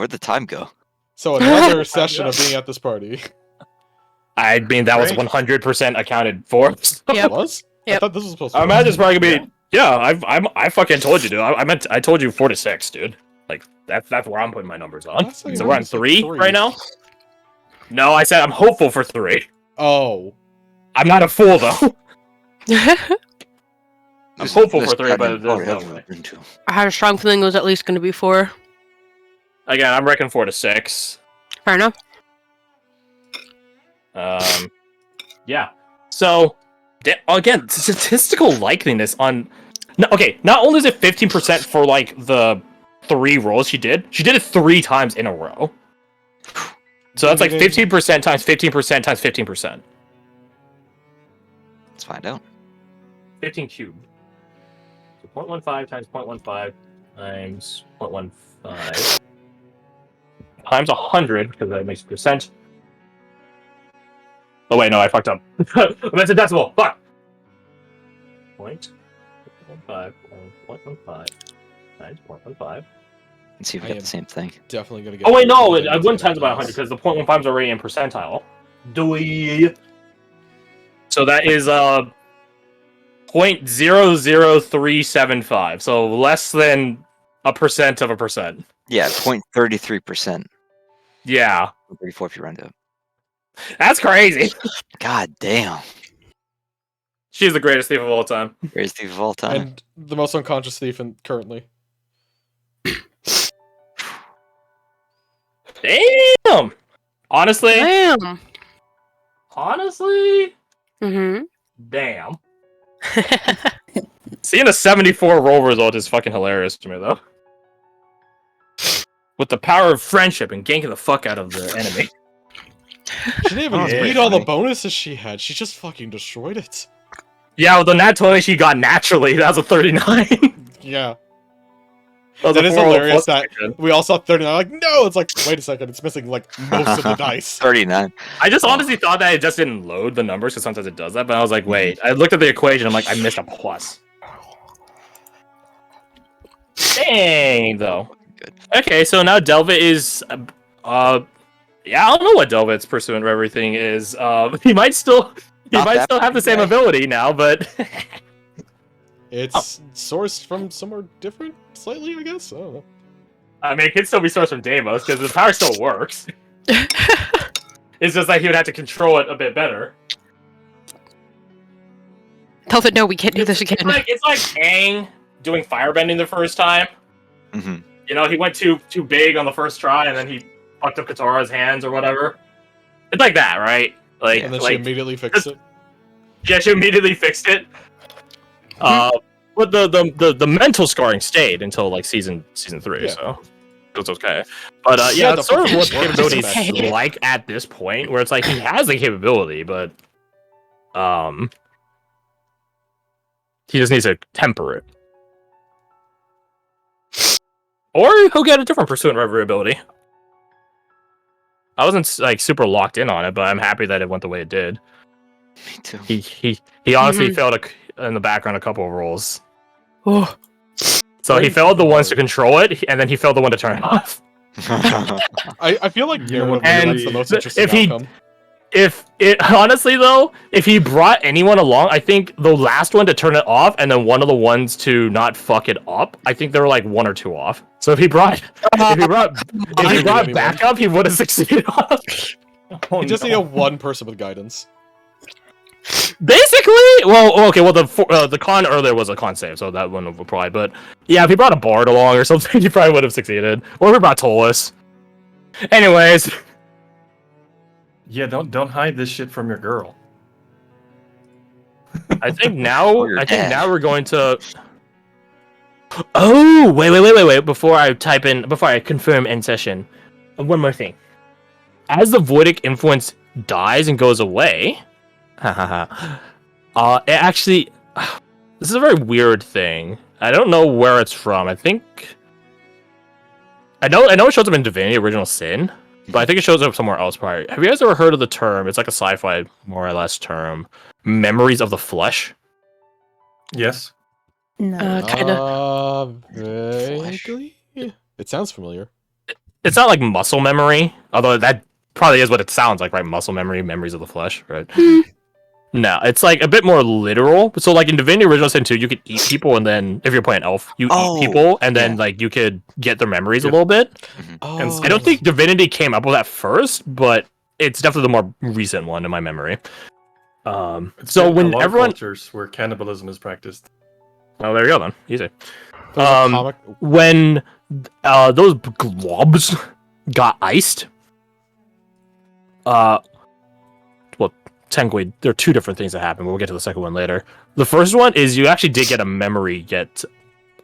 Where'd the time go? So another session of being at this party. I mean, that was 100% accounted for. It was? I Yep. thought this was supposed to I be. imagine it's probably gonna be. Yeah, I fucking told you, dude. I told you 4 to 6, dude. Like that's where I'm putting my numbers on. Last time So you we're on said 3 right now. No, I said I'm hopeful for 3. Oh. I'm not a fool though. I'm hopeful for 3, but there's no way. I had a strong feeling it was at least going to be 4. Again, I'm reckoning 4 to 6. Fair enough. Yeah. So, again, statistical likeliness on. No, okay, not only is it 15% for like the 3 rolls she did it 3 times in a row. So that's like 15% times 15% times 15%. Let's find out. 15 cubed. So 0.15 times 0.15 times 0.15 times 100, because that makes percent. Oh wait, no, I fucked up. That's a decimal. Fuck. 0.15 times 0.15. Let's see if we got the same thing. Definitely gonna get. Oh wait, no, I wouldn't times by 100 because the 0.15 is already in percentile. Do we? So that is 0.00375. So less than a percent of a percent. Yeah, 0.33%. Yeah, 34 if you round up. that's crazy. God damn. She's the greatest thief of all time. Greatest thief of all time. And the most unconscious thief currently. Damn. Honestly. Damn. Honestly. Mm-hmm. Damn. Seeing a 74 roll result is fucking hilarious to me, though. With the power of friendship and ganking the fuck out of the enemy. She didn't even read all the bonuses she had. She just fucking destroyed it. Yeah, with the nat 20 she got naturally, that was a 39. Yeah. That Is hilarious that we all saw 39. Like, no! It's like, wait a second, it's missing like most of the dice. 39. I just honestly thought that it just didn't load the numbers, because sometimes it does that, but I was like, wait. I looked at the equation, I'm like, I missed a plus. Dang, though. Good. Okay, so now Delvit is, yeah, I don't know what Delvit's pursuing of everything is. He might still have the same ability now, but it's sourced from somewhere different, slightly, I guess. I don't know. I mean, it could still be sourced from Deimos because the power still works. It's just like he would have to control it a bit better. Tell it no, we can't do this again. It's like Aang doing firebending the first time. Mm-hmm. You know, he went too big on the first try, and then he fucked up Katara's hands or whatever. It's like that, right? Like, And then she immediately fixed it. Yeah, she immediately fixed it. But the mental scarring stayed until like season 3, Yeah. so it was okay. But Yeah, it's sort of what the fucking capability works. is like at this point, where it's like he has the capability, but he just needs to temper it. Or he'll get a different pursuit of every ability. I wasn't like super locked in on it, but I'm happy that it went the way it did. Me too. He honestly failed in the background a couple of rolls. Oh. So he failed the ones to control it, and then he failed the one to turn it off. I feel like And that's the most interesting if he- outcome. Honestly though, if he brought anyone along, I think the last one to turn it off, and then one of the ones to not fuck it up, I think there were like 1 or 2 off. So if he brought backup, he would have succeeded on. You just need a one person with guidance. Basically, well, okay, well the con earlier was a con save, so that wouldn't have applied. But yeah, if he brought a bard along or something, he probably would have succeeded. Or if he brought Tolus. Anyways. Yeah, don't hide this shit from your girl. I think now dad. we're going to. Oh, wait! Before I confirm end session, one more thing. As the Voidic influence dies and goes away, it actually, this is a very weird thing. I don't know where it's from. I know it shows up in Divinity: Original Sin. But I think it shows up somewhere else probably. Have you guys ever heard of the term? It's like a sci-fi, more or less, term. Memories of the flesh? Yes. No. Kinda. Vaguely? It sounds familiar. it's not like muscle memory, although that probably is what it sounds like, right? Muscle memory, memories of the flesh, right? No, it's like a bit more literal. So like in Divinity Original Sin 2, you could eat people, and then if you're playing elf, you eat people, and then like you could get their memories a little bit. Oh. I don't think Divinity came up with that first, but it's definitely the more recent one in my memory. So a when lot of everyone, cultures where cannibalism is practiced. oh, there you go then, easy. There's a comic. When those globs got iced, well, technically there are two different things that happen, but we'll get to the second one later. The first one is you actually did get a memory get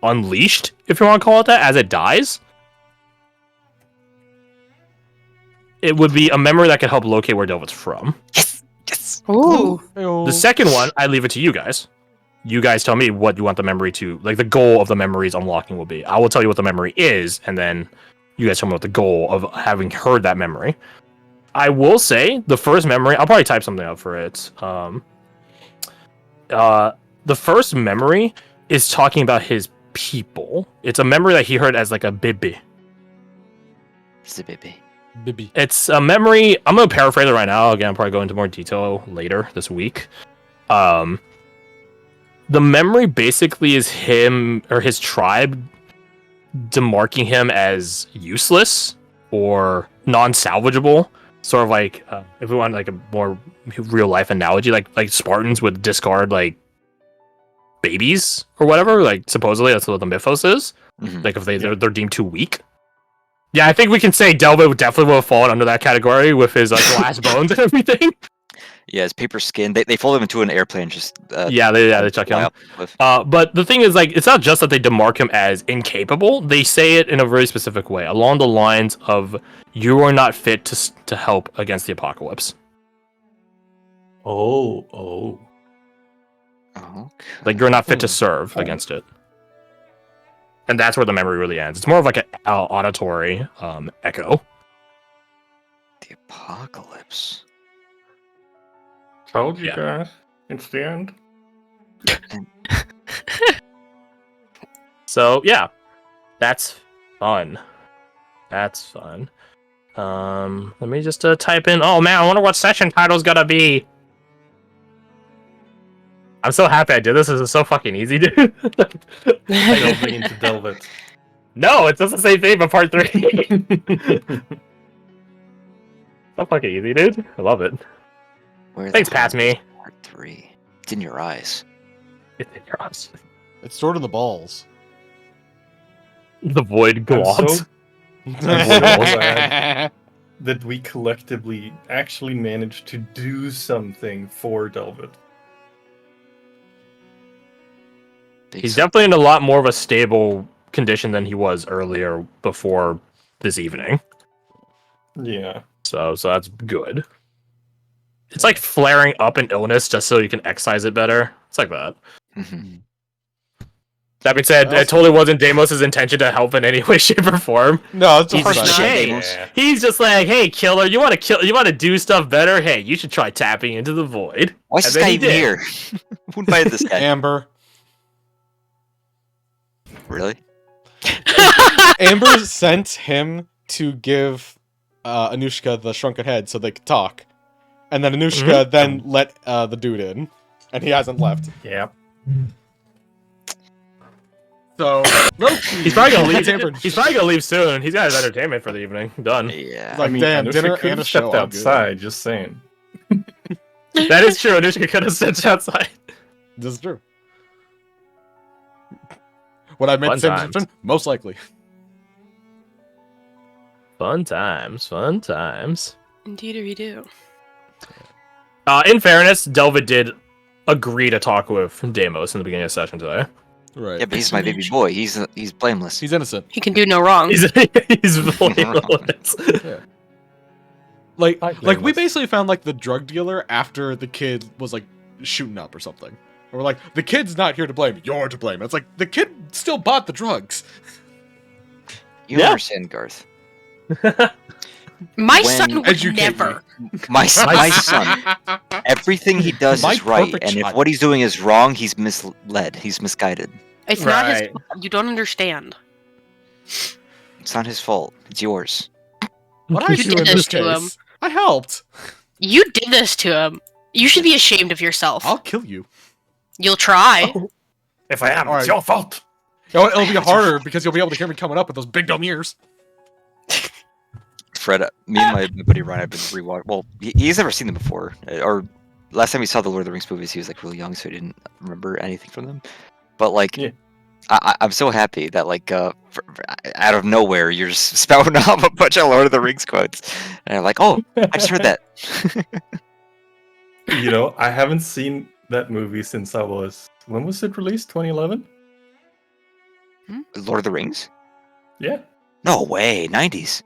unleashed, if you want to call it that, as it dies. It would be a memory that could help locate where Delvin's from. Yes. Ooh. The second one, I leave it to you guys. You guys tell me what you want the memory to, like the goal of the memories unlocking will be. I will tell you what the memory is, and then you guys tell me what the goal of having heard that memory. I will say the first memory, I'll probably type something up for it. The first memory is talking about his people. It's a memory that he heard as like a bibi. It's a baby. Bibby. It's a memory. I'm gonna paraphrase it right now. Again, I'll probably go into more detail later this week. The memory basically is him or his tribe demarking him as useless or non-salvageable. Sort of like if we want like a more real life analogy, like Spartans would discard like babies or whatever. Like supposedly that's what the mythos is. Like if they're deemed too weak. Yeah, I think we can say Delva definitely will have fallen under that category with his glass bones and everything. Yeah, his paper skin. They fold him into an airplane. Just They chuck him. with. But the thing is, like, it's not just that they demark him as incapable. They say it in a very specific way, along the lines of "You are not fit to help against the apocalypse." Oh. Okay. Like you're not fit to serve against it. And that's where the memory really ends. It's more of like an auditory echo. The apocalypse. Told you Yeah. guys. It's the end. So yeah, that's fun. That's fun. Let me just type in. Oh man, I wonder what session title's gonna be. I'm so happy I did this. This is so fucking easy, dude. Delving into Delvet. No, it's just the same thing, but part 3. So fucking easy, dude. I love it. Where the Thanks, hell Pass is Me. Part 3. It's in your eyes. It's in your eyes. It's stored in the balls. The void I'm globs. so glad that we collectively actually managed to do something for Delvet. He's definitely in a lot more of a stable condition than he was earlier before this evening. Yeah. So that's good. It's like flaring up an illness just so you can excise it better. It's like that. Mhm. That being said, it totally wasn't Deimos' intention to help in any way, shape, or form. No, it's He's just just like, hey, Deimos. he's just like, hey, killer, you want to do stuff better? Hey, you should try tapping into the void. Why is And this then guy he even did. here? Who invited this guy? Amber. Really? Amber sent him to give Anushka the shrunken head so they could talk. And then Anushka then let the dude in. And he hasn't left. Yeah. So, He's probably gonna leave. Amber. He's probably gonna leave soon. He's got his entertainment for the evening done. Yeah. Like, damn, Anushka dinner could and a have show, stepped I'm good. outside, just saying. That is true. Anushka could have stepped outside. This is true. What I meant Fun same times. description? Most likely. Fun times. Fun times. Indeed, we do. In fairness, Delvid did agree to talk with Deimos in the beginning of the session today. Right. Yeah, but he's my baby boy. He's blameless. He's innocent. He can do no wrong. He's fully relevant. Like we blameless. basically found like the drug dealer after the kid was like shooting up or something. And we're like, the kid's not here to blame. You're to blame. It's like the kid still bought the drugs. You Yeah. understand, Garth. My When- son would Educate never. My son. Everything he does My is right, perfect and if child. what he's doing is wrong, he's misled. He's misguided. It's not his Right. fault. You don't understand. It's not his fault. It's yours. What I You do did in this this to him. case? I helped. You did this to him. You should be ashamed of yourself. I'll kill you. You'll try. If I am, Alright. it's your fault. It'll be harder because you'll be able to hear me coming up with those big dumb ears. Fred, me and my buddy Ryan have been rewatching. Well, he's never seen them before. Or last time he saw the Lord of the Rings movies, he was like really young, so he didn't remember anything from them. But like, Yeah. I'm so happy that like out of nowhere you're just spouting off a bunch of Lord of the Rings quotes, and I'm like, oh, I just heard that. You know, I haven't seen that movie since I was. When was it released? 2011? Lord of the Rings? Yeah. No way, 90s.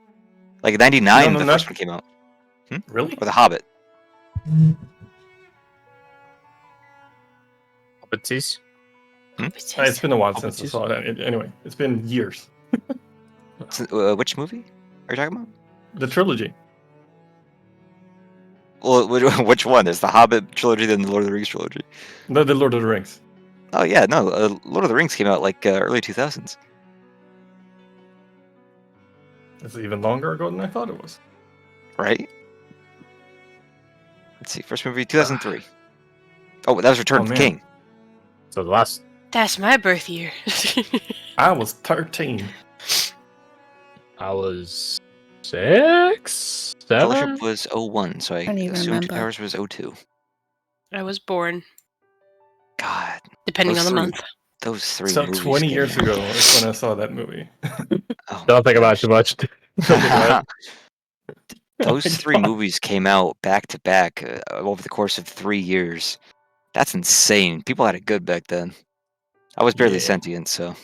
Like 99, No, the not- first one came out, Really? or The Hobbit. Hobbities. It's been a while since I saw it. Anyway, it's been years. Which movie are you talking about? The trilogy. Well, which one? There's the Hobbit trilogy, then the Lord of the Rings trilogy. No, the Lord of the Rings. Oh yeah, no, Lord of the Rings came out like early 2000s, It's even longer ago than I thought it was. right? Let's see, first movie 2003. Oh, that was Return Oh, of the man. King. So the last. That's my birth year. I was 13. I was 6, 7. Fellowship was 01, so I Don't even assumed Two remember. Towers was 02. I was born, God, depending Those on the three- month. those three So movies. 20 came years out. ago is when I saw that movie. Oh Don't my think about gosh. it too much. Those my three God. movies came out back to back over the course of 3 years. That's insane. People had it good back then. I was barely Yeah. sentient, so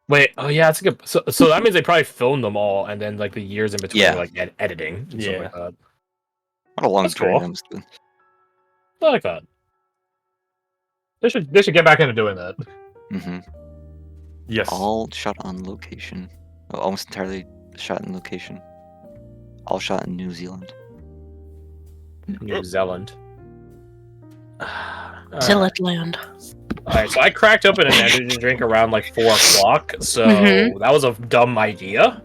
Wait, oh yeah, that's a good. So that means they probably filmed them all, and then like the years in between, Yeah. like editing. And stuff Yeah. like that. what a long That's story cool. that must have been. I like that. They should get back into doing that. Mm-hmm. Yes. All shot on location. Oh, almost entirely shot in location. All shot in New Zealand. New Zealand. Zilletland. Alright, so I cracked open an energy drink around like 4 o'clock, so Mhm. that was a dumb idea.